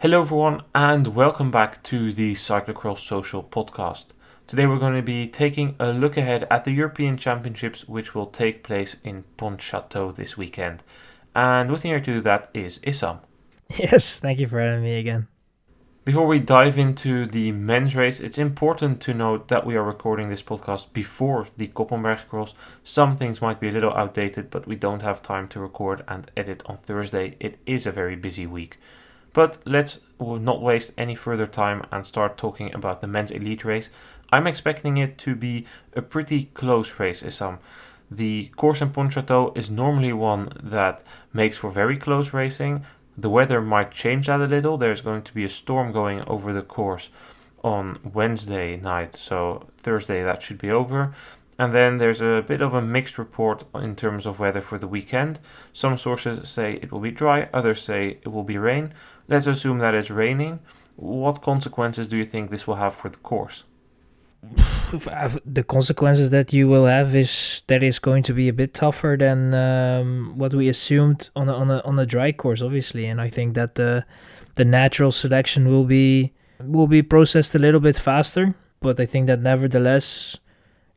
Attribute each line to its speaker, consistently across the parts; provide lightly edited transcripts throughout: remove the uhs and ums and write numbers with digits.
Speaker 1: Hello everyone and welcome back to the Cyclocross Social podcast. Today we're going to be taking a look ahead at the European Championships which will take place in Pont Chateau this weekend. And with me here to do that is Issam.
Speaker 2: Yes, thank you for having me again.
Speaker 1: Before we dive into the men's race, it's important to note that we are recording this podcast before the Koppenberg Cross. Some things might be a little outdated, but we don't have time to record and edit on Thursday. It is a very busy week. But let's not waste any further time and start talking about the men's elite race. I'm expecting it to be a pretty close race, Issam. The course in Pont Chateau is normally one that makes for very close racing. The weather might change that a little. There's going to be a storm going over the course on Wednesday night, so Thursday that should be over. And then there's a bit of a mixed report in terms of weather for the weekend. Some sources say it will be dry, others say it will be rain. Let's assume that it's raining. What consequences do you think this will have for the course?
Speaker 2: The consequences that you will have is that it's going to be a bit tougher than what we assumed on a dry course, obviously. And I think that the natural selection will be processed a little bit faster. But I think that nevertheless,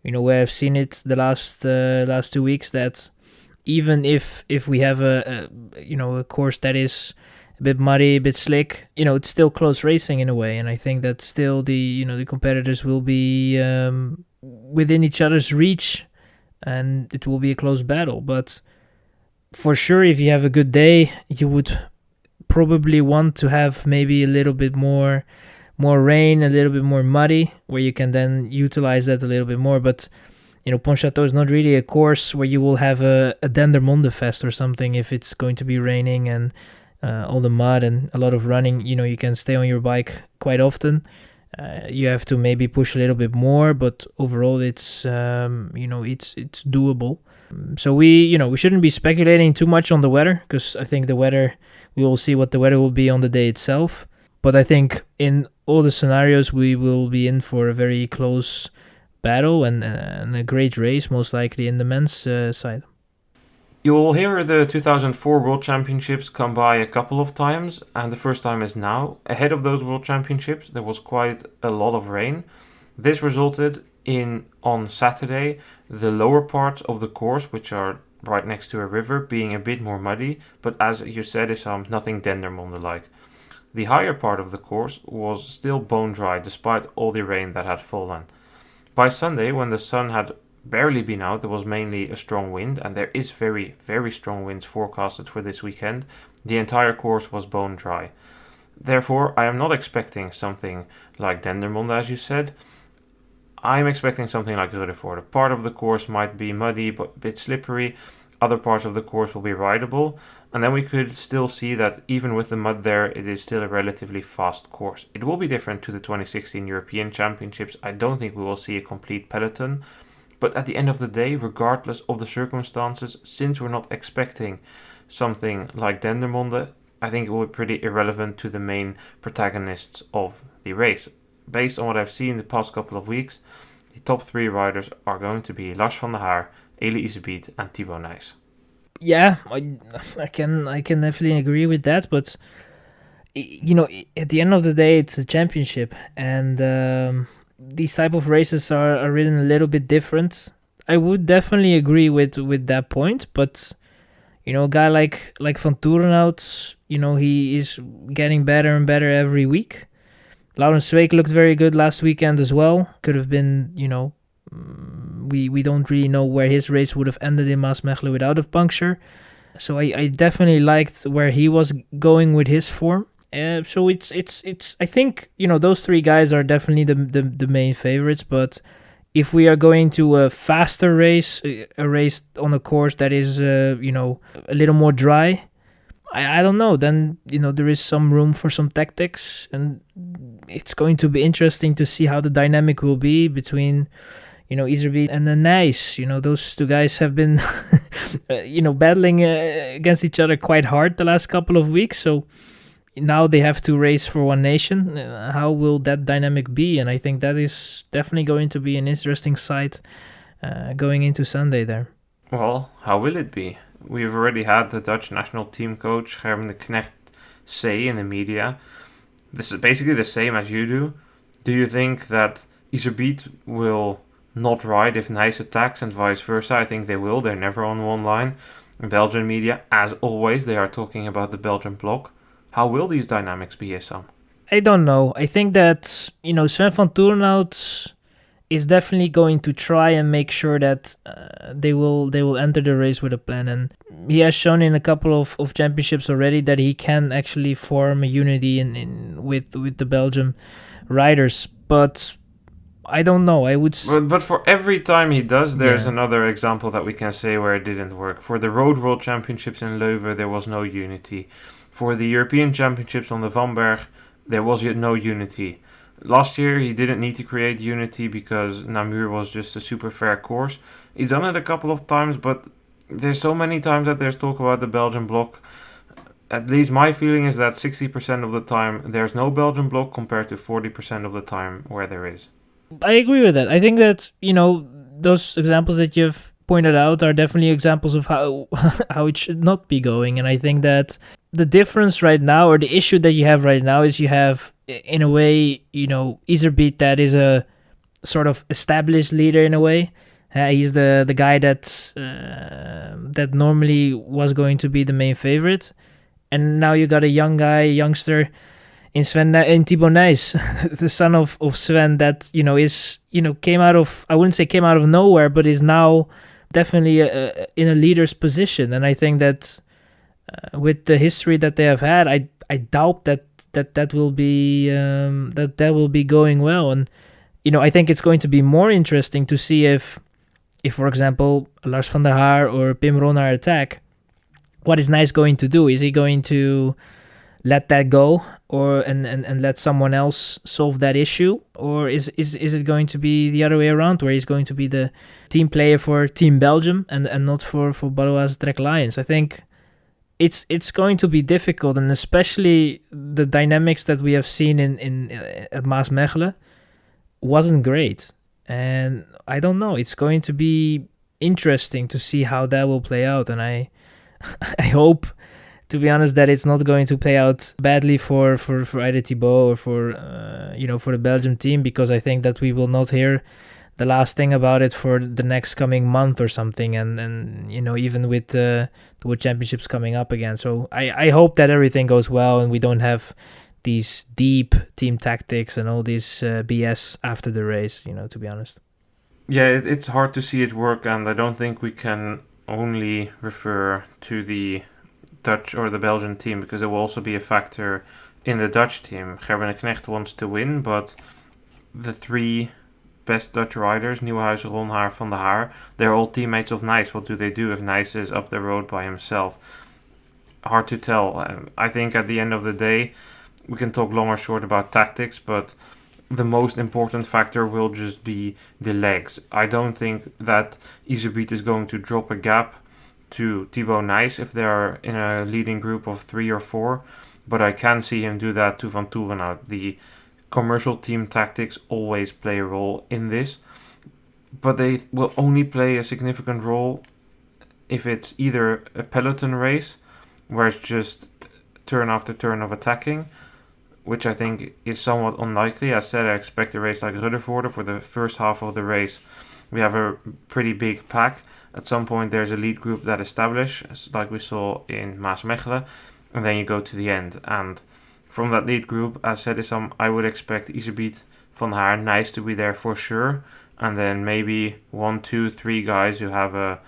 Speaker 2: we have seen it the last 2 weeks that even if we have a course that is a bit muddy, a bit slick, it's still close racing in a way. And I think that still the competitors will be within each other's reach and it will be a close battle. But for sure, if you have a good day, you would probably want to have maybe a little bit more rain, a little bit more muddy, where you can then utilize that a little bit more. But Pont Chateau is not really a course where you will have a Dendermonde Fest or something if it's going to be raining and all the mud and a lot of running. You can stay on your bike quite often. You have to maybe push a little bit more, but overall it's it's doable. So we shouldn't be speculating too much on the weather, because I think we will see what the weather will be on the day itself. But I think in all the scenarios we will be in for a very close battle and a great race, most likely in the men's side.
Speaker 1: You will hear the 2004 World Championships come by a couple of times, and the first time is now. Ahead of those World Championships, there was quite a lot of rain. This resulted in, on Saturday, the lower parts of the course, which are right next to a river, being a bit more muddy, but as you said, Issam, nothing Dendermonde-like. The higher part of the course was still bone dry, despite all the rain that had fallen. By Sunday, when the sun had barely been out, there was mainly a strong wind, and there is very, very strong winds forecasted for this weekend. The entire course was bone dry. Therefore, I am not expecting something like Dendermonde, as you said. I'm expecting something like Ruddervoorde. A part of the course might be muddy, but a bit slippery. Other parts of the course will be rideable. And then we could still see that even with the mud there, it is still a relatively fast course. It will be different to the 2016 European Championships. I don't think we will see a complete peloton. But at the end of the day, regardless of the circumstances, since we're not expecting something like Dendermonde, I think it will be pretty irrelevant to the main protagonists of the race. Based on what I've seen the past couple of weeks, the top 3 riders are going to be Lars van der Haar, Eli Iserbyt and Thibaut Nys.
Speaker 2: Yeah, I can definitely agree with that, but at the end of the day, it's a championship, and these type of races are ridden a little bit different. I would definitely agree with that point, but a guy like Van Toerenhout, he is getting better and better every week. Laurens Sweeck looked very good last weekend as well. Could have been, we don't really know where his race would have ended in Maasmechelen without a puncture. So I definitely liked where he was going with his form. So it's I think those 3 guys are definitely the main favorites. But if we are going to a faster race, a race on a course that is a little more dry, I don't know. Then there is some room for some tactics, and it's going to be interesting to see how the dynamic will be between Iserbyt and the Nys. Those 2 guys have been battling against each other quite hard the last couple of weeks. So now they have to race for one nation. How will that dynamic be? And I think that is definitely going to be an interesting sight going into Sunday there.
Speaker 1: Well, how will it be? We've already had the Dutch national team coach Gerben de Knecht say in the media this is basically the same as you do. Do you think that Iserbeet will not ride if Nice attacks and vice versa? I think they will. They're never on one line. In Belgian media, as always, they are talking about the Belgian bloc. How will these dynamics be, Issam?
Speaker 2: I don't know. I think that, Sven van Toornhout is definitely going to try and make sure that they will enter the race with a plan, and he has shown in a couple of championships already that he can actually form a unity with the Belgium riders. But I don't know. I would.
Speaker 1: But for every time he does, there's
Speaker 2: Yeah.
Speaker 1: another example that we can say where it didn't work. For the Road World Championships in Leuven, there was no unity. For the European Championships on the Vanberg, there was no unity. Last year, he didn't need to create unity because Namur was just a super fair course. He's done it a couple of times, but there's so many times that there's talk about the Belgian bloc. At least my feeling is that 60% of the time there's no Belgian bloc compared to 40% of the time where there is.
Speaker 2: I agree with that. I think that, those examples that you've pointed out are definitely examples of how how it should not be going. And I think that the difference right now, or the issue that you have right now, is you have, in a way, Iserbeet that is a sort of established leader in a way. He's the guy that normally was going to be the main favorite. And now you got a youngster in Thibaut Nys, the son of Sven, that is came out of, I wouldn't say came out of nowhere, but is now definitely in a leader's position. And I think that with the history that they have had, I doubt that will be that will be going well. And I think it's going to be more interesting to see if for example Lars van der Haar or Pim Ronhaar attack. What is Nys going to do? Is he going to let that go, or and let someone else solve that issue, or is it going to be the other way around, where he's going to be the team player for Team Belgium and not for Baloise Trek Lions? I think it's going to be difficult, and especially the dynamics that we have seen in at Maasmechelen wasn't great, and I don't know. It's going to be interesting to see how that will play out, and I hope, to be honest, that it's not going to play out badly for either Thibaut or for the Belgium team, because I think that we will not hear the last thing about it for the next coming month or something, and even with the World Championships coming up again. So I hope that everything goes well and we don't have these deep team tactics and all this BS after the race, to be honest.
Speaker 1: Yeah, it's hard to see it work, and I don't think we can only refer to the Dutch or the Belgian team, because there will also be a factor in the Dutch team. Gerben Knecht wants to win, but the three best Dutch riders, Nieuwenhuizen, Ronhaar, Van der Haar, they're all teammates of Nys. What do they do if Nys is up the road by himself? Hard to tell. I think at the end of the day, we can talk long or short about tactics, but the most important factor will just be the legs. I don't think that Iserbeet is going to drop a gap to Thibaut Nys if they are in a leading group of 3 or 4, but I can see him do that to Van Toerenhout. The commercial team tactics always play a role in this, but they will only play a significant role if it's either a peloton race, where it's just turn after turn of attacking, which I think is somewhat unlikely. As said, I expect a race like Ruddervoorde. For the first half of the race, we have a pretty big pack. At some point, there's a lead group that establishes, like we saw in Maasmechelen, and then you go to the end. And from that lead group, as said, I would expect Iserbeet, Van Haar, Nys to be there for sure, and then maybe 1, 2, 3 guys who have a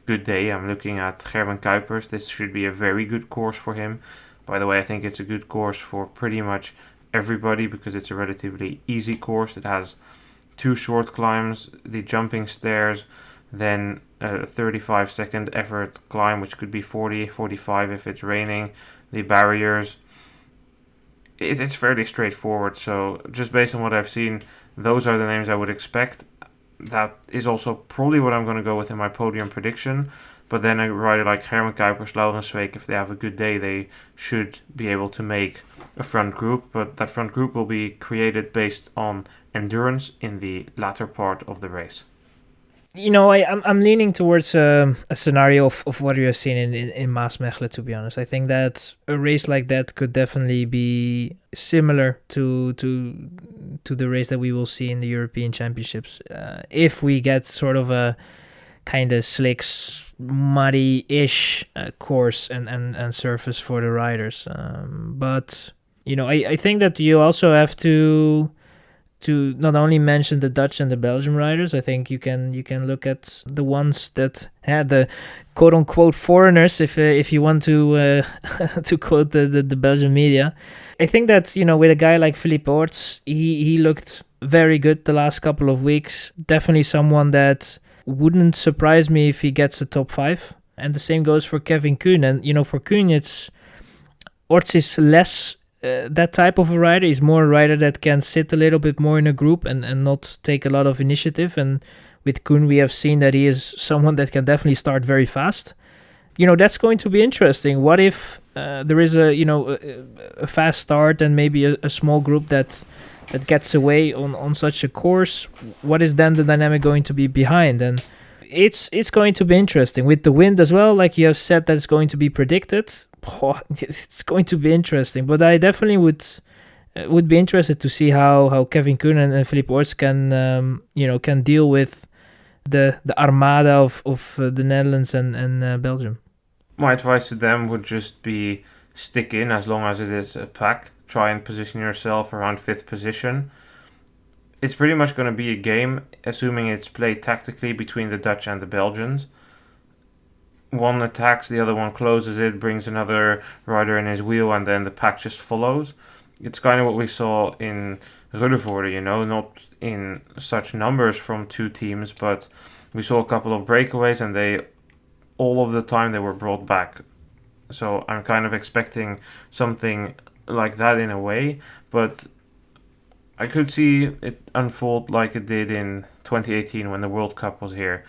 Speaker 1: good day. I'm looking at Gerben Kuipers. This should be a very good course for him. By the way, I think it's a good course for pretty much everybody, because it's a relatively easy course. It has 2 short climbs, the jumping stairs, then a 35-second effort climb, which could be 40, 45 if it's raining, the barriers. It's fairly straightforward. So just based on what I've seen, those are the names I would expect. That is also probably what I'm going to go with in my podium prediction. But then a rider like Gerben Kuipers, Laurens Sweeck, if they have a good day, they should be able to make a front group. But that front group will be created based on endurance in the latter part of the race.
Speaker 2: I'm leaning towards a scenario of what we have seen in Maasmechelen, to be honest. I think that a race like that could definitely be similar to the race that we will see in the European Championships. If we get sort of a kind of slick, muddy-ish course and surface for the riders. But, I think that you also have to not only mention the Dutch and the Belgian riders. I think you can look at the ones that had the quote unquote foreigners, if you want to to quote the Belgian media. I think that with a guy like Philippe Orts, he looked very good the last couple of weeks. Definitely someone that wouldn't surprise me if he gets a top 5. And the same goes for Kevin Kuhn. And for Kuhn, Orts is less that type of a rider. Is more a rider that can sit a little bit more in a group and not take a lot of initiative. And with Kuhn, we have seen that he is someone that can definitely start very fast. That's going to be interesting. What if there is a fast start and maybe a small group that gets away on such a course? What is then the dynamic going to be behind? And it's going to be interesting with the wind as well. Like you have said, that's going to be predicted. It's going to be interesting. But I definitely would be interested to see how Kevin Kuhn and Philippe Orts can deal with the armada of the Netherlands and Belgium.
Speaker 1: My advice to them would just be stick in as long as it is a pack. Try and position yourself around 5th position. It's pretty much going to be a game, assuming it's played tactically between the Dutch and the Belgians. One attacks, the other one closes it, brings another rider in his wheel, and then the pack just follows. It's kind of what we saw in Ruddervoorde, not in such numbers from 2 teams, but we saw a couple of breakaways, and all of the time they were brought back. So I'm kind of expecting something like that in a way, but I could see it unfold like it did in 2018 when the World Cup was here.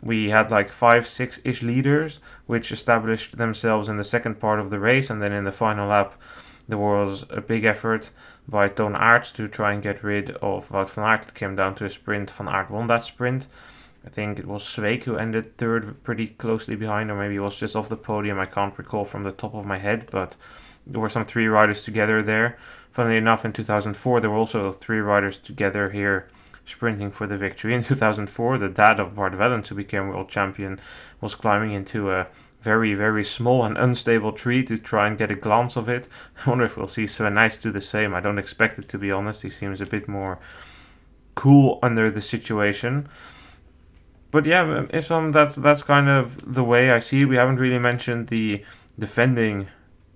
Speaker 1: We had like 5-6-ish leaders which established themselves in the second part of the race, and then in the final lap there was a big effort by Toon Aerts to try and get rid of Wout van Aert. It came down to a sprint. Van Aert won that sprint. I think it was Zweek who ended 3rd pretty closely behind, or maybe it was just off the podium. I can't recall from the top of my head, but there were some 3 riders together there. Funnily enough, in 2004, there were also 3 riders together here sprinting for the victory. In 2004, the dad of Bart Wellens, who became world champion, was climbing into a very, very small and unstable tree to try and get a glance of it. I wonder if we'll see Sven Nys do the same. I don't expect it, to be honest. He seems a bit more cool under the situation. But yeah, Issam, that's kind of the way I see it. We haven't really mentioned the defending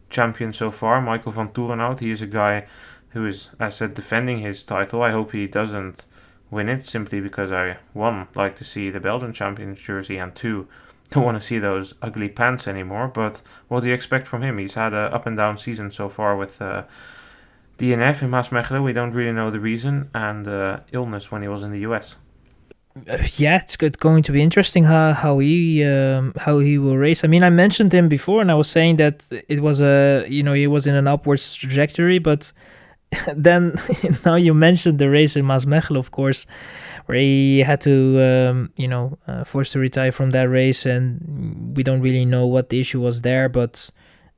Speaker 1: champion so far, Michael van Toerenhout. He is a guy who is, as I said, defending his title. I hope he doesn't win it, simply because I, 1, like to see the Belgian champion's jersey, and 2, don't want to see those ugly pants anymore. But what do you expect from him? He's had an up and down season so far with DNF in Maasmechelen. We don't really know the reason, and illness when he was in the US.
Speaker 2: It's going to be interesting how he will race. I mean, I mentioned him before, and I was saying that it was he was in an upwards trajectory, but then now you mentioned the race in Maasmechelen, of course, where he had to forced to retire from that race, and we don't really know what the issue was there, but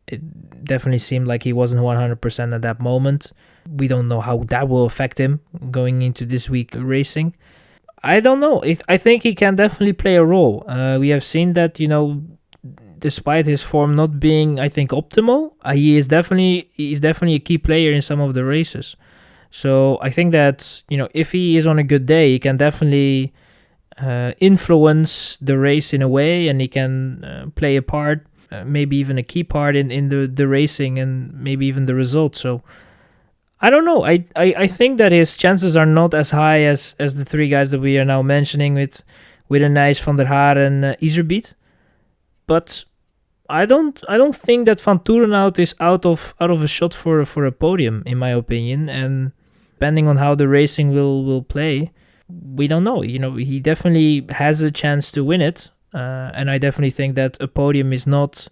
Speaker 2: it definitely seemed like he wasn't 100% at that moment. We don't know how that will affect him going into this week racing. I don't know. I think he can definitely play a role. We have seen that, despite his form not being, I think, optimal, he's definitely a key player in some of the races. So I think that, if he is on a good day, he can definitely influence the race in a way, and he can play a part, maybe even a key part in the racing, and maybe even the results. So I don't know. I think that his chances are not as high as the 3 guys that we are now mentioning with a Nys, Van der Haar, and Iserbyt. But I don't think that Van Toerenhout is out of a shot for a podium, in my opinion. And depending on how the racing will play, we don't know. He definitely has a chance to win it, and I definitely think that a podium is not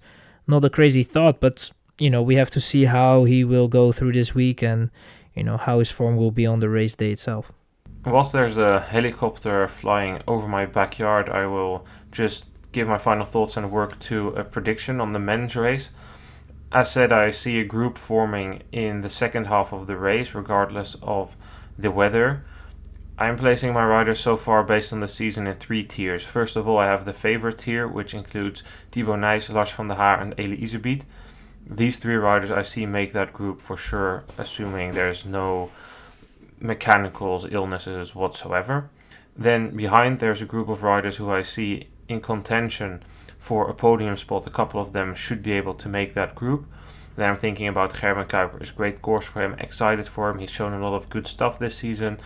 Speaker 2: a crazy thought, but we have to see how he will go through this week, and how his form will be on the race day itself.
Speaker 1: Whilst there's a helicopter flying over my backyard, I will just give my final thoughts and work to a prediction on the men's race. As said, I see a group forming in the second half of the race, regardless of the weather. I'm placing my riders so far based on the season in 3 tiers. First of all, I have the favorite tier, which includes Thibaut Nys, Lars van der Haar and Elie Iserbyt. These 3 riders I see make that group for sure, assuming there's no mechanicals, illnesses whatsoever. Then behind there's a group of riders who I see in contention for a podium spot. A couple of them should be able to make that group. Then I'm thinking about Gerben Kuiper. It's a great course for him, excited for him. He's shown a lot of good stuff this season.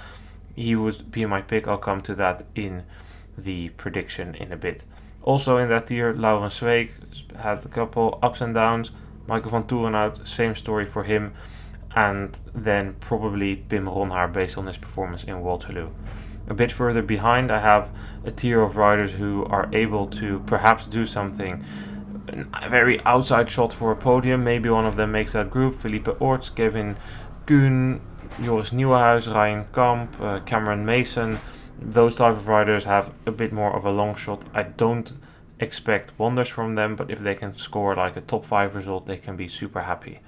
Speaker 1: He would be my pick. I'll come to that in the prediction in a bit. Also in that tier, Laurens Zweek had a couple ups and downs. Michael van Toerenhout, same story for him. And then probably Pim Ronhaar based on his performance in Waterloo. A bit further behind, I have a tier of riders who are able to perhaps do something. A very outside shot for a podium. Maybe one of them makes that group. Felipe Orts, Kevin Kuhn, Joris Nieuwenhuis, Ryan Kamp, Cameron Mason. Those type of riders have a bit more of a long shot. I don't expect wonders from them, but if they can score like a top 5 result, they can be super happy.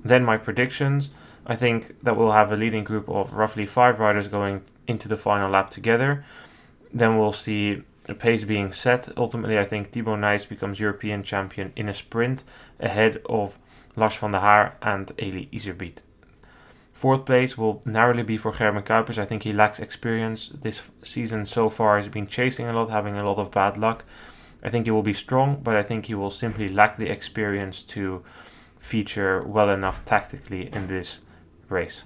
Speaker 1: Then my predictions. I think that we'll have a leading group of roughly 5 riders going into the final lap together. Then we'll see a pace being set. Ultimately, I think Thibaut Nys becomes European champion in a sprint ahead of Lars van der Haar and Elie Iserbyt. 4th place will narrowly be for Gerben Kuipers. I think he lacks experience. This season so far has been chasing a lot, having a lot of bad luck. I think he will be strong, but I think he will simply lack the experience to feature well enough tactically in this race.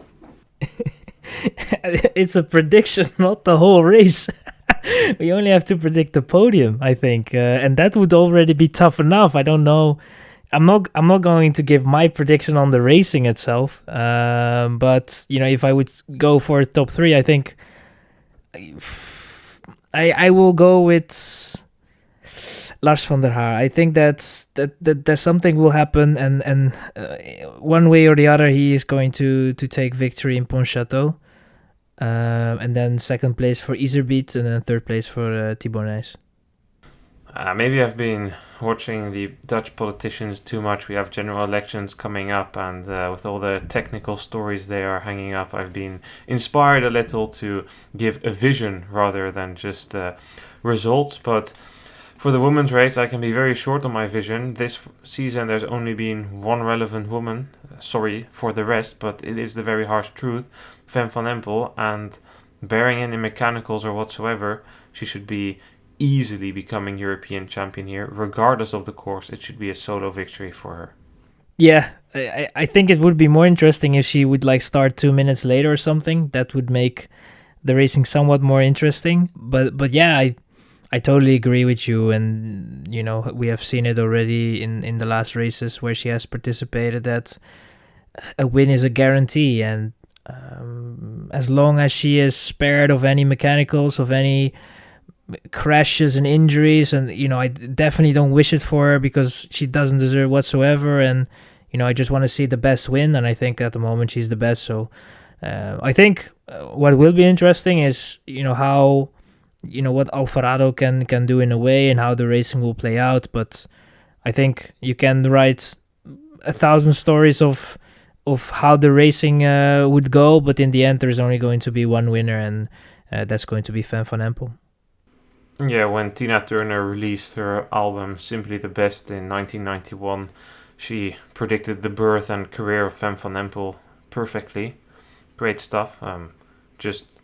Speaker 2: It's a prediction, not the whole race. We only have to predict the podium, I think, and that would already be tough enough. I don't know. I'm not going to give my prediction on the racing itself, but if I would go for a top 3, I think I will go with Lars van der Haar. I think that there's something will happen, and one way or the other, he is going to take victory in Pont Chateau, and then 2nd place for Iserbyt, and then 3rd place for Thibaut Nys.
Speaker 1: Maybe I've been watching the Dutch politicians too much. We have general elections coming up, and with all the technical stories they are hanging up, I've been inspired a little to give a vision rather than just results. But for the women's race, I can be very short on my vision. This season there's only been one relevant woman. Sorry for the rest, but it is the very harsh truth. Fem van Empel, and bearing any mechanicals or whatsoever, she should be easily becoming European champion here. Regardless of the course, it should be a solo victory for her.
Speaker 2: Yeah, I think it would be more interesting if she would start 2 minutes later or something. That would make the racing somewhat more interesting. But yeah, I totally agree with you, and we have seen it already in the last races where she has participated, that a win is a guarantee, and as long as she is spared of any mechanicals, of any crashes and injuries, and I definitely don't wish it for her because she doesn't deserve whatsoever, and I just want to see the best win, and I think at the moment she's the best. So I think what will be interesting is how what Alvarado can do in a way, and how the racing will play out. But I think you can write 1,000 stories of how the racing would go, but in the end there's only going to be one winner, and that's going to be Fem van Empel.
Speaker 1: Yeah, when Tina Turner released her album Simply the Best in 1991, she predicted the birth and career of Fem van Empel perfectly. Great stuff. Just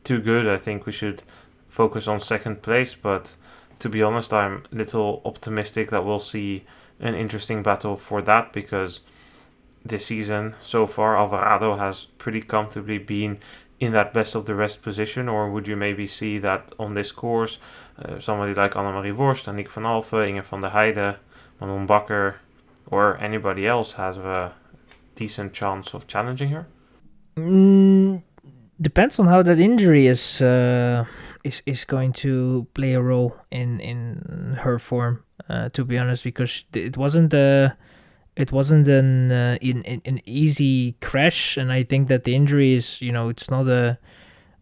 Speaker 1: too good. I think we should focus on 2nd place, but to be honest, I'm a little optimistic that we'll see an interesting battle for that, because this season so far Alvarado has pretty comfortably been in that best of the rest position. Or would you maybe see that on this course somebody like Annemarie Worst, Aniek van Alphen, Inge van der Heijden, Manon Bakker, or anybody else has a decent chance of challenging her?
Speaker 2: Depends on how that injury is going to play a role in her form, to be honest, because it wasn't an easy crash, and I think that the injury is it's not a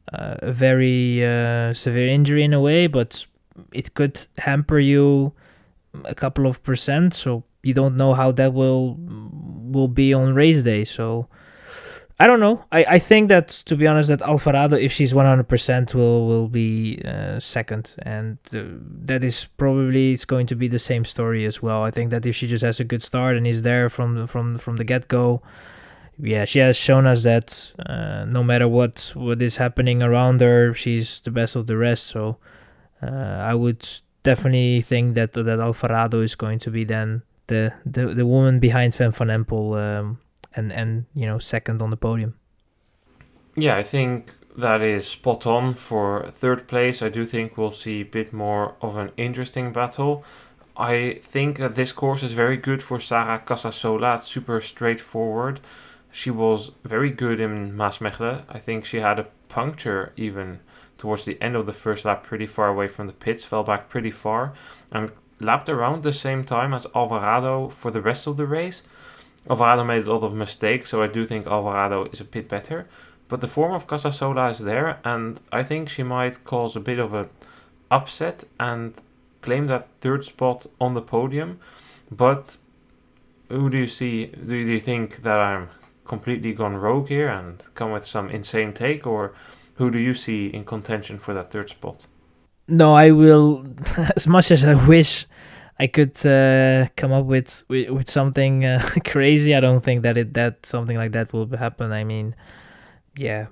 Speaker 2: a very severe injury in a way, but it could hamper you a couple of percent. So you don't know how that will be on race day. So I don't know. I think that, to be honest, that Alvarado, if she's 100%, will be second, and that is probably it's going to be the same story as well. I think that if she just has a good start and is there from the get go, yeah, she has shown us that no matter what is happening around her, she's the best of the rest. So I would definitely think that Alvarado is going to be then the woman behind Van Empel. And second on the podium.
Speaker 1: Yeah, I think that is spot on for third place. I do think we'll see a bit more of an interesting battle. I think that this course is very good for Sarah Casasola. It's super straightforward. She was very good in Maasmechelen. I think she had a puncture even towards the end of the first lap, pretty far away from the pits, fell back pretty far, and lapped around the same time as Alvarado for the rest of the race. Alvarado made a lot of mistakes, so I do think Alvarado is a bit better. But the form of Casasola is there, and I think she might cause a bit of an upset and claim that third spot on the podium. But who do you see? Do you think that I'm completely gone rogue here and come with some insane take, or who do you see in contention for that third spot?
Speaker 2: No, I will. As much as I wish I could come up with something crazy, I don't think that something like that will happen. I mean, yeah,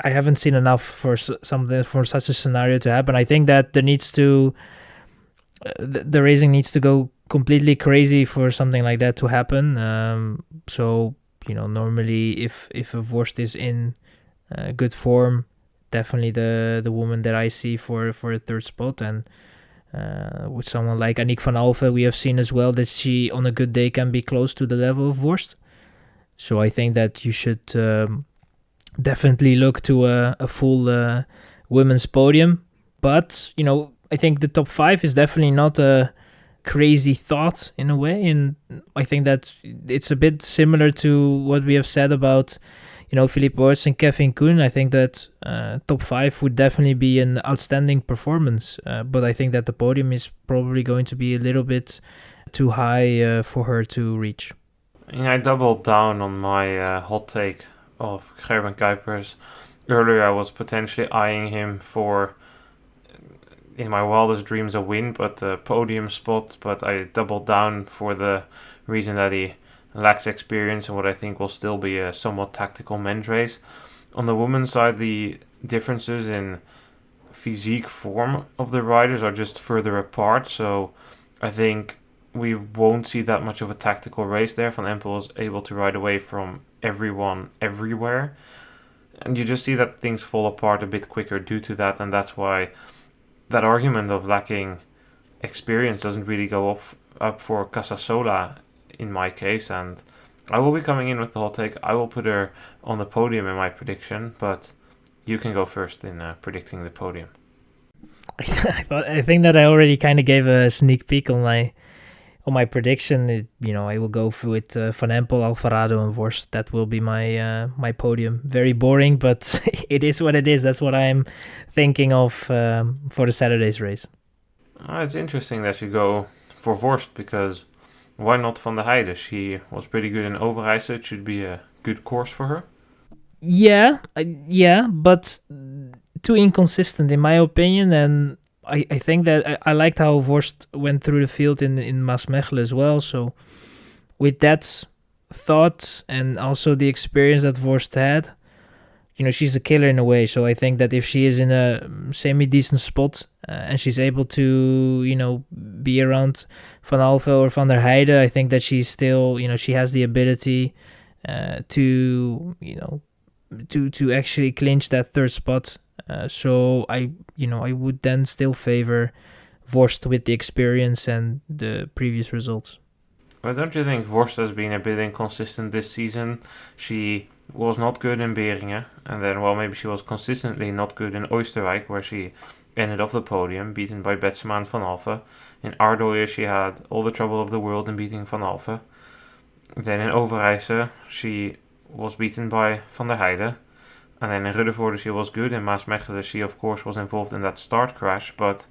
Speaker 2: I haven't seen enough for such a scenario to happen. I think that there needs to the racing needs to go completely crazy for something like that to happen. So normally if a Vorst is in good form, definitely the woman that I see for a third spot. And with someone like Aniek van Alphen, we have seen as well that she on a good day can be close to the level of Vorst. So I think that you should definitely look to a full women's podium. But I think the top 5 is definitely not a crazy thought in a way, and I think that it's a bit similar to what we have said about Philippe Oorts and Kevin Koen. I think that top 5 would definitely be an outstanding performance, but I think that the podium is probably going to be a little bit too high for her to reach.
Speaker 1: I doubled down on my hot take of Gerben Kuipers. Earlier I was potentially eyeing him for, in my wildest dreams, a win, but a podium spot, but I doubled down for the reason that he lacks experience and what I think will still be a somewhat tactical men's race. On the women's side, the differences in physique form of the riders are just further apart, so I think we won't see that much of a tactical race there. Van Empel is able to ride away from everyone everywhere, and you just see that things fall apart a bit quicker due to that, and that's why that argument of lacking experience doesn't really go up for Casasola in my case. And I will be coming in with the hot take. I will put her on the podium in my prediction, but you can go first in predicting the podium.
Speaker 2: I think that I already kind of gave a sneak peek on my prediction. I will go with Van Empel, Alvarado, and Vorst. That will be my podium. Very boring, but it is what it is. That's what I'm thinking of for the Saturday's race.
Speaker 1: It's interesting that you go for Vorst, because why not Van der Heijden? She was pretty good in Overijse. It should be a good course for her.
Speaker 2: Yeah, but too inconsistent in my opinion. And I think that I liked how Vorst went through the field in Maasmechelen as well. So with that thought and also the experience that Vorst had, she's a killer in a way. So I think that if she is in a semi-decent spot and she's able to, be around Van Alphen or Van der Heijden, I think that she's still, she has the ability to actually clinch that third spot. So I would then still favor Vorst with the experience and the previous results.
Speaker 1: Well, don't you think Vorst has been a bit inconsistent this season? She was not good in Beringen, and then, maybe she was consistently not good in Oostenrijk, where she ended off the podium, beaten by Betsema and Van Alphen. In Ardooien, she had all the trouble of the world in beating Van Alphen. Then in Overijse, she was beaten by Van der Heijden. And then in Ruddervoorde she was good. In Maasmechelen she of course was involved in that start crash, but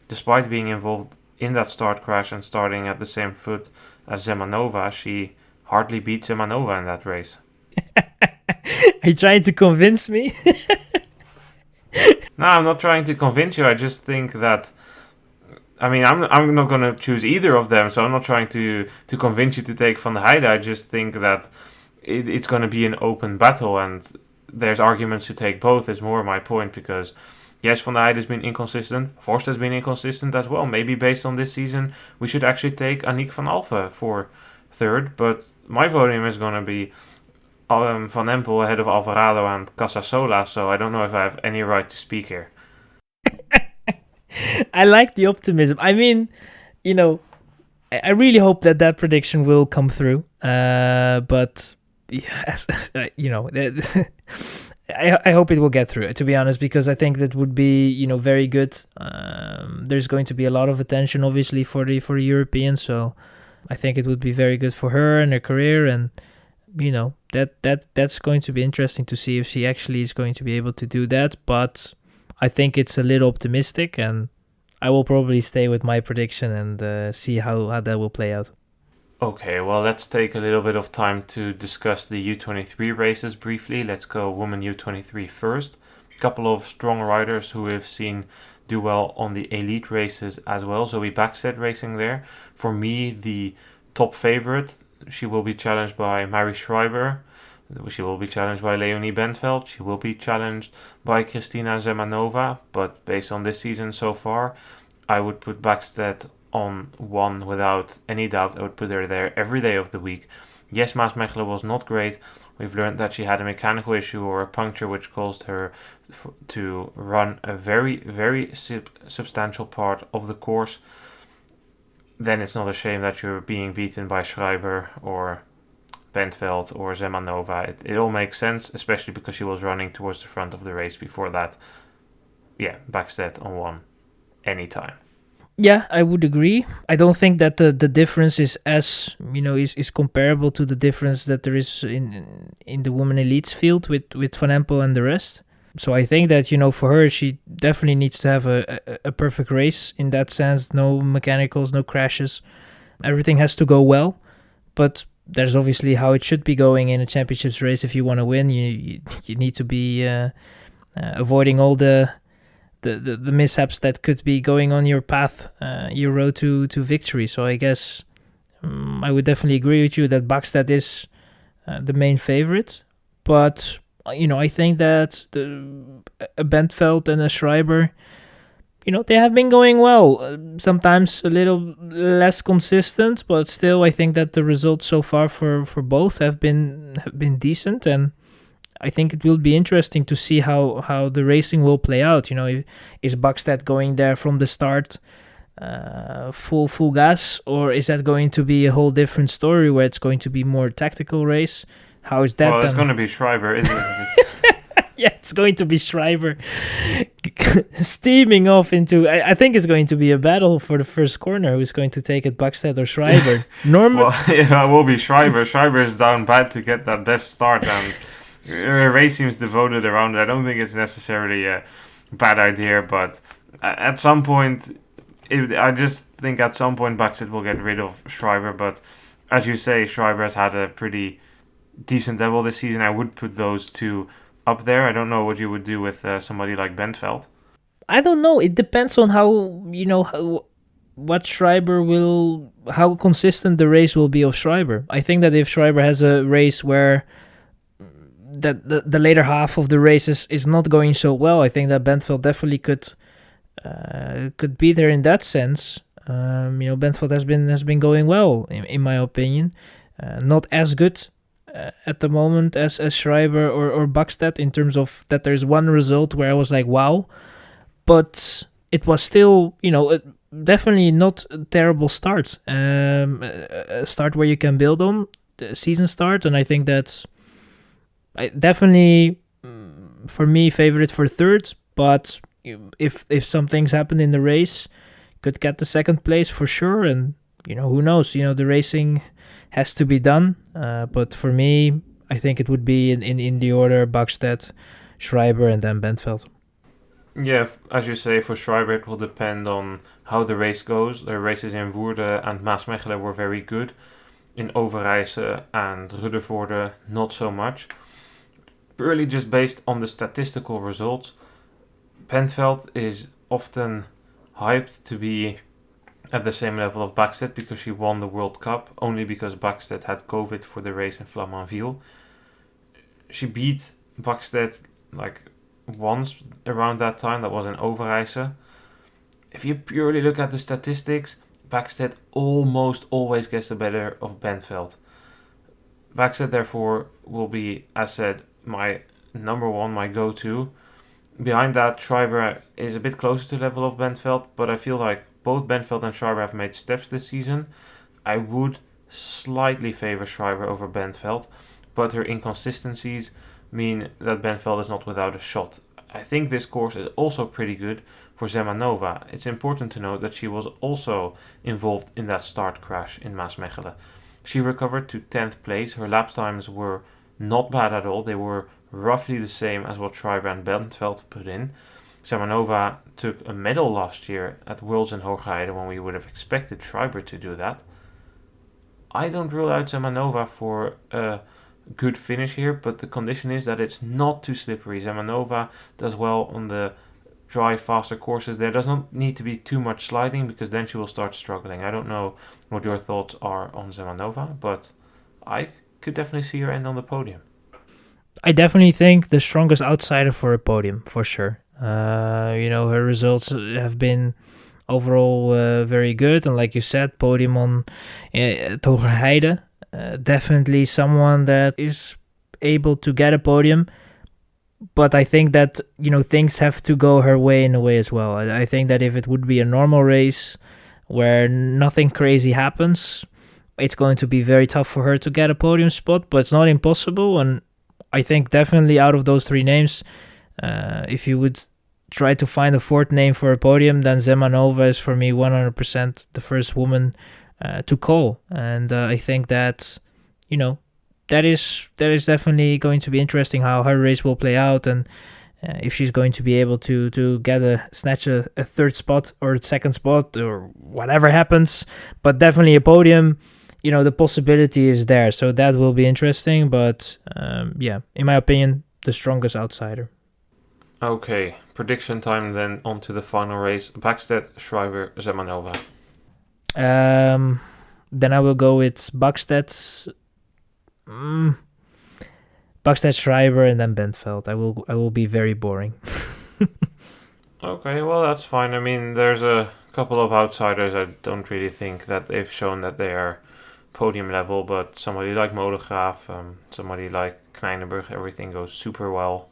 Speaker 1: despite being involved in that start crash and starting at the same foot as Zemanova, she hardly beat Zemanova in that race.
Speaker 2: Are you trying to convince me?
Speaker 1: No, I'm not trying to convince you. I just think that, I mean, I'm not going to choose either of them, so I'm not trying to convince you to take Van der Heijden. I just think that it's going to be an open battle, and there's arguments to take both, is more my point, because yes, Van der Heijden has been inconsistent. Forst has been inconsistent as well. Maybe based on this season, we should actually take Aniek van Alphen for third, but my podium is going to be Van Empel ahead of Alvarado and Casasola, so I don't know if I have any right to speak here.
Speaker 2: I like the optimism. I mean, I really hope that prediction will come through. But yes, I hope it will get through, to be honest, because I think that would be, very good. There's going to be a lot of attention, obviously, for the Europeans, so I think it would be very good for her and her career, and that's going to be interesting to see if she actually is going to be able to do that. But I think it's a little optimistic, and I will probably stay with my prediction and see how that will play out.
Speaker 1: Okay, well, let's take a little bit of time to discuss the U23 races briefly. Let's go women U23 first. A couple of strong riders who we've seen do well on the elite races as well. Zoe Backstedt racing there. For me, the top favorite, she will be challenged by Mary Schreiber. She will be challenged by Leonie Bentveld. She will be challenged by Kristina Zemanova. But based on this season so far, I would put Backstedt on one without any doubt. I would put her there every day of the week. Yes, Maasmechelen was not great. We've learned that she had a mechanical issue or a puncture which caused her to run a very, very substantial part of the course. Then it's not a shame that you're being beaten by Schreiber or Bentveld or Zemanova. It all makes sense, especially because she was running towards the front of the race before that. Yeah, Backstedt on one anytime.
Speaker 2: Yeah, I would agree. I don't think that the difference is as is comparable to the difference that there is in the women elites field with Van Empel and the rest. So I think that for her, she definitely needs to have a perfect race in that sense. No mechanicals, no crashes. Everything has to go well. But there's obviously how it should be going in a championships race. If you want to win, you need to be avoiding all the mishaps that could be going on your path, your road to victory. So I guess I would definitely agree with you that Backstedt is the main favorite. But, I think that a Bentveld and a Schreiber, they have been going well. Sometimes a little less consistent, but still I think that the results so far for both have been decent, and I think it will be interesting to see how the racing will play out. Is Backstedt going there from the start full gas, or is that going to be a whole different story where it's going to be more tactical race? How is that?
Speaker 1: Well, it's going to be Schreiber, isn't it?
Speaker 2: Yeah, it's going to be Schreiber steaming off into... I think it's going to be a battle for the first corner. Who's going to take it, Backstedt or Schreiber?
Speaker 1: Well, yeah, it will be Schreiber. Schreiber is down bad to get that best start, and her race seems devoted around it. I don't think it's necessarily a bad idea, but at some point, I just think at some point Backstedt will get rid of Schreiber. But as you say, Schreiber has had a pretty decent level this season. I would put those two up there. I don't know what you would do with somebody like Bentveld.
Speaker 2: I don't know. It depends on what Schreiber will, how consistent the race will be of Schreiber. I think that if Schreiber has a race where the later half of the race is not going so well, I think that Bentveld definitely could be there in that sense. Bentveld has been going well in my opinion. Not as good at the moment as Schreiber or Backstedt in terms of that there's one result where I was like, wow. But it was still, definitely not a terrible start. A start where you can build on, the season start. And I think that's definitely, for me, favorite for third. But if some things happen in the race, could get the second place for sure. And, who knows? The racing has to be done. But for me, I think it would be in the order Bakstedt, Schreiber, and then Bentveld.
Speaker 1: Yeah, as you say, for Schreiber it will depend on how the race goes. The races in Woerden and Maasmechelen were very good. In Overijse and Ruddervoorde, not so much. Purely just based on the statistical results, Bentveld is often hyped to be at the same level of Bakstedt because she won the World Cup, only because Bakstedt had COVID for the race in Flamanville. She beat Bakstedt like once around that time, that was in Overijse. If you purely look at the statistics, Bakstedt almost always gets the better of Bentveld. Bakstedt therefore will be, as said, my number one, my go-to. Behind that, Schreiber is a bit closer to the level of Bentveld, but I feel like both Bentveld and Schreiber have made steps this season. I would slightly favor Schreiber over Bentveld, but her inconsistencies mean that Bentveld is not without a shot. I think this course is also pretty good for Zemanova. It's important to note that she was also involved in that start crash in Maasmechelen. She recovered to 10th place. Her lap times were not bad at all. They were roughly the same as what Schreiber and Bentveld put in. Zemanova took a medal last year at Worlds in Hoogheide when we would have expected Schreiber to do that. I don't rule out Zemanova for a good finish here, but the condition is that it's not too slippery. Zemanova does well on the dry, faster courses. There does not need to be too much sliding because then she will start struggling. I don't know what your thoughts are on Zemanova, but I could definitely see her end on the podium.
Speaker 2: I definitely think the strongest outsider for a podium, for sure. Her results have been overall very good, and like you said, podium on Hogerheide. Definitely someone that is able to get a podium, but I think that things have to go her way in a way as well. I think that if it would be a normal race where nothing crazy happens, it's going to be very tough for her to get a podium spot, but it's not impossible. And I think definitely out of those three names, if you would try to find a fourth name for a podium, then Zemanova is for me 100% the first woman to call. And I think that, that is definitely going to be interesting how her race will play out, and if she's going to be able to snatch a third spot or a second spot or whatever happens. But definitely a podium, the possibility is there. So that will be interesting. But in my opinion, the strongest outsider.
Speaker 1: Okay, prediction time then, on to the final race. Bakstedt, Schreiber, Zemanova.
Speaker 2: Then I will go with Bakstedt, Schreiber, and then Bentveld. I will be very boring.
Speaker 1: Okay, well that's fine. I mean, there's a couple of outsiders. I don't really think that they've shown that they are podium level, but somebody like Modegraaf, somebody like Knijnenburg, everything goes super well.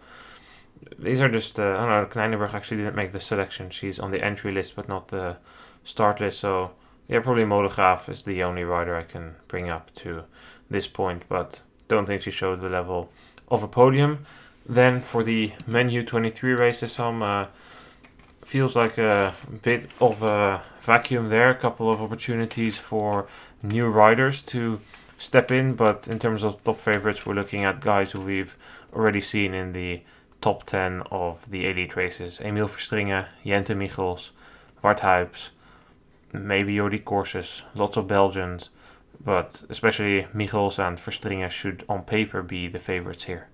Speaker 1: These are just, I don't know, Knijnenburg actually didn't make the selection. She's on the entry list, but not the start list. So, yeah, probably Modegraaf is the only rider I can bring up to this point, but don't think she showed the level of a podium. Then for the Men U23 races, some feels like a bit of a vacuum there. A couple of opportunities for new riders to step in, but in terms of top favorites, we're looking at guys who we've already seen in the top 10 of the elite races. Emiel Verstringen, Jente Michels, Bart Huijps, maybe Jordi Corses, lots of Belgians, but especially Michels and Verstringen should on paper be the favorites here.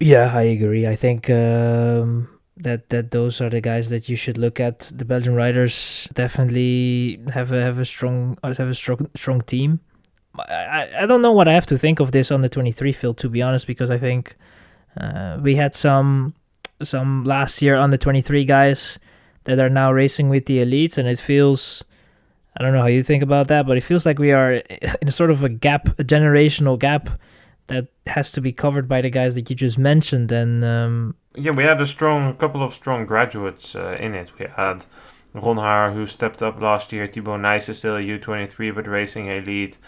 Speaker 2: Yeah, I agree. I think that those are the guys that you should look at. The Belgian riders definitely have a strong team. I don't know what I have to think of this on the 23 field, to be honest, because I think we had some last year on the 23 guys that are now racing with the elites, and it feels, I don't know how you think about that, but it feels like we are in a sort of a generational gap that has to be covered by the guys that you just mentioned. And
Speaker 1: yeah, we had a couple of strong graduates in it. We had Ron Haar, who stepped up last year. Thibaut Nys is still a U23, but racing elite.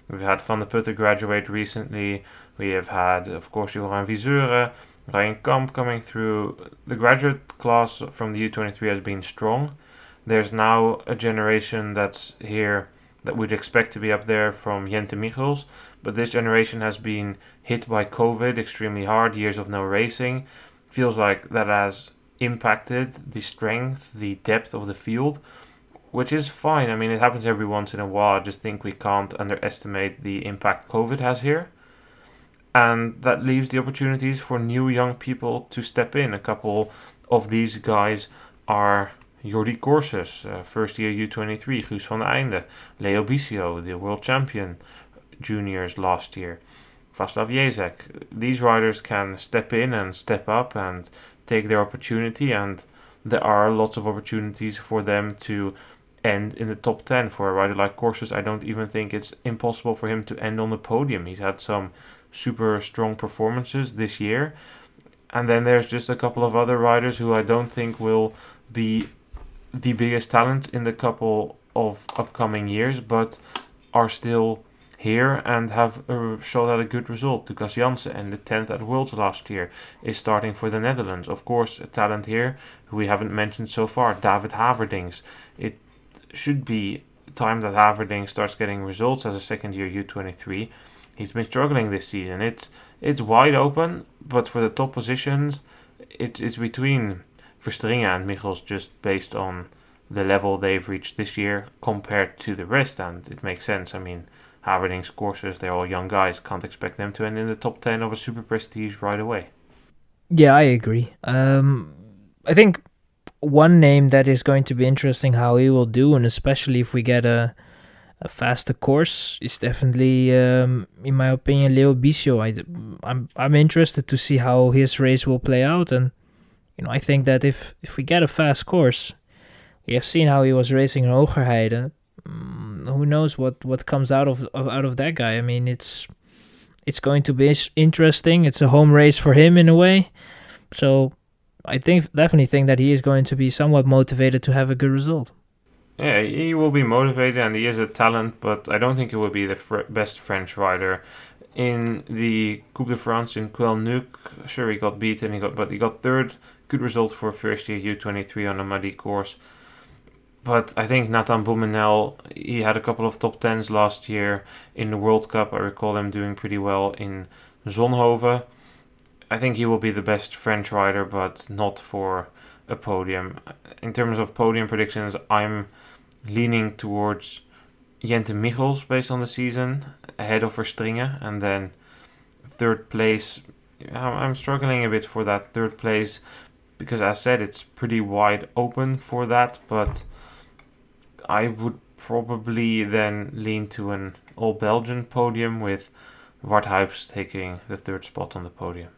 Speaker 1: We've had Van der Putten graduate recently. We have had, of course, Joran Viseuren, Ryan Kamp coming through. The graduate class from the U23 has been strong. There's now a generation that's here that we'd expect to be up there from Jente Michels, but this generation has been hit by COVID extremely hard, years of no racing. Feels like that has impacted the strength, the depth of the field, which is fine. I mean, it happens every once in a while. I just think we can't underestimate the impact COVID has here. And that leaves the opportunities for new young people to step in. A couple of these guys are Jordi Corses, first year U23, Guus van Einde, Leo Bisio, the world champion juniors last year, Václav Jezek. These riders can step in and step up and take their opportunity, and there are lots of opportunities for them to end in the top 10. For a rider like Corses, I don't even think it's impossible for him to end on the podium. He's had some super strong performances this year. And then there's just a couple of other riders who I don't think will be the biggest talent in the couple of upcoming years, but are still here and have showed out a good result. Lucas Janssen, and the 10th at Worlds last year, is starting for the Netherlands. Of course, a talent here who we haven't mentioned so far, David Haverdings. It should be time that Haverdings starts getting results as a second year U23. He's been struggling this season. It's wide open, but for the top positions, it is between Verstringen and Michels, just based on the level they've reached this year compared to the rest, and it makes sense. I mean, Haverdings, Corses, they're all young guys. Can't expect them to end in the top 10 of a super prestige right away.
Speaker 2: Yeah, I agree. I think one name that is going to be interesting how he will do, and especially if we get a faster course, is definitely, in my opinion, Leo Bisio. I'm interested to see how his race will play out, and I think that if we get a fast course, we have seen how he was racing in Hogerheide. Who knows what comes out of that guy? I mean, it's going to be interesting. It's a home race for him in a way, so I definitely think that he is going to be somewhat motivated to have a good result.
Speaker 1: Yeah, he will be motivated and he is a talent, but I don't think he will be the best French rider. In the Coupe de France in Quel-Nuc, sure, he got beaten, but he got third. Good result for a first year U23 on a muddy course. But I think Nathan Boumenel, he had a couple of top 10s last year in the World Cup. I recall him doing pretty well in Zonhoven. I think he will be the best French rider, but not for a podium. In terms of podium predictions, I'm leaning towards Jente Michels based on the season, ahead of Verstringen, and then third place. I'm struggling a bit for that third place because, as I said, it's pretty wide open for that, but I would probably then lean to an all-Belgian podium with Wout Huijs taking the third spot on the podium.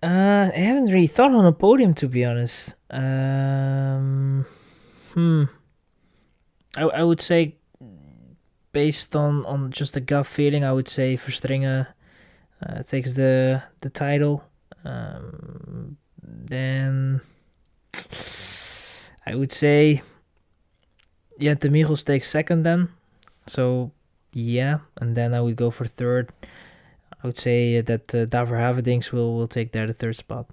Speaker 2: I haven't really thought on a podium, to be honest. I would say, based on just a gut feeling, I would say Verstringen takes the title. Then I would say Jente Michels takes second then. So yeah, and then I would go for third. I would say that David Haverdings will take there the third spot.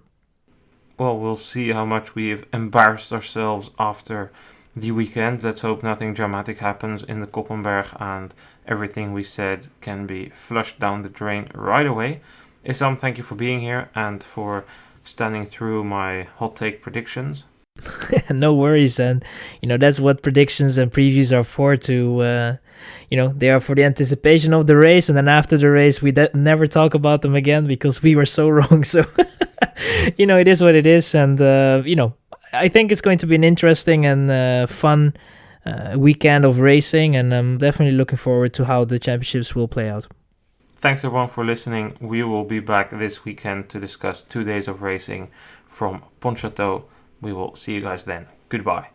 Speaker 1: Well, we'll see how much we've embarrassed ourselves after the weekend. Let's hope nothing dramatic happens in the Koppenberg and everything we said can be flushed down the drain right away. Issam, thank you for being here and for standing through my hot take predictions.
Speaker 2: No worries, and that's what predictions and previews are for. They are for the anticipation of the race, and then after the race we never talk about them again because we were so wrong. So it is what it is, and I think it's going to be an interesting and fun weekend of racing, and I'm definitely looking forward to how the championships will play out.
Speaker 1: Thanks everyone for listening. We will be back this weekend to discuss 2 days of racing from Pont Chateau. We will see you guys then. Goodbye.